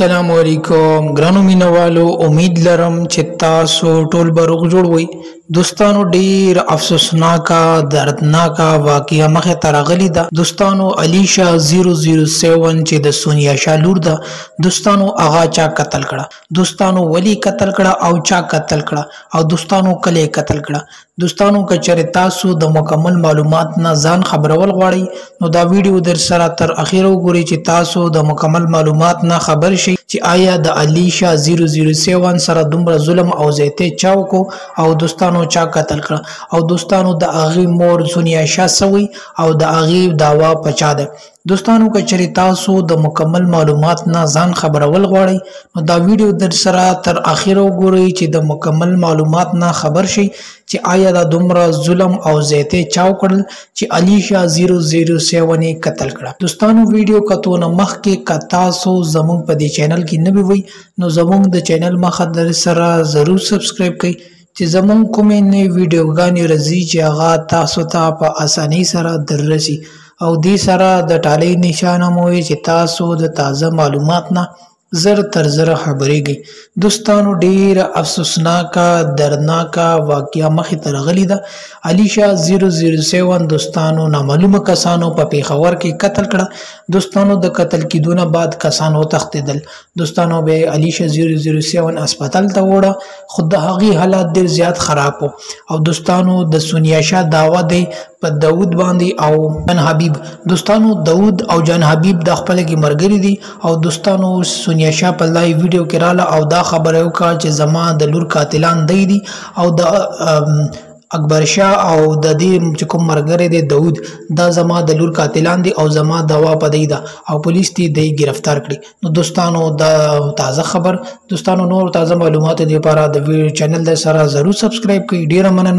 السلام علیکم ګرانو مینوالو امید لرم چې تاسو ټول به روغ جوړ وئ دوستانو ډیر افسوسناکه دردناکه واقعه مخه ته راغلې ده دوستانو علیشا 007 چې د سونیا شاه لور ده دوستانو هغه چا قتل کړه دوستانو ولی قتل کړه او چا قتل کړه او دوستانو کله قتل کړه دوستانو کچره تاسو د مکمل معلومات نه ځان خبرول غواړئ نو دا ویډیو در سره تر اخیره وګورئ چې تاسو د مکمل معلومات نه خبر شئ چې آیا د علیشا 007 سره دومره ظلم او زیاته چاو کو او دوستانو چا قتل کړه او دوستانو د اغي مور سونیا شاه سوي او د اغي داوا پچا ده دوستانو کچری تاسو د مکمل معلومات نه ځان خبرول غواړئ نو دا ویډیو در سره تر اخیره وګورئ چې د مکمل معلومات نه خبر شئ چې آیا د دومره ظلم او زیاته چاو کړل چې علیشا 007 قتل کړه دوستانو ویډیو کتو نه مخکې ک تاسو زموږ په دې چینل کې نه وي نو زموږ د چینل مخه در سره ضرور سبسکرایب کړئ چې زموږ کومې نه ویډیوګانې راځي چې هغه تاسو ته په اسانۍ سره دررسي او دې سره د ټالۍ نشانه مو چې تاسو د تازه معلومات نه زر تر زر خبرېږي دوستانو ډیر افسوسناکه دردناکه واقعه مخې ته راغلې ده علیشا 007 دوستانو نامعلومه کسانو په پیښور کې قتل کړه دوستانو د قتل کېدونه بعد کسانو تښتېدل دوستانو به علیشا 007 هسپتال ته وړه خو د هغې حالات ډیر زیات خراب وو او دوستانو د سونیا شاه داوا دی په داود باندې او جان حبیب دوستانو داود او جان حبیب د خپل کې مرګري دي او دوستانو سونیا شاه په لایو ویډیو کې رااله او دا خبره وکړه چې زما د لور قاتلان دی او د اکبر شاه او د دې چې کوم مرګري دی داود دا زما د لور قاتلان دي او زما دوا پدې ده او پولیس دې گرفتار کړي نو دوستانو دا تازه خبر دوستانو نور تازه معلومات لپاره د چینل سره ضرور سبسکرایب کړئ ډیره مننه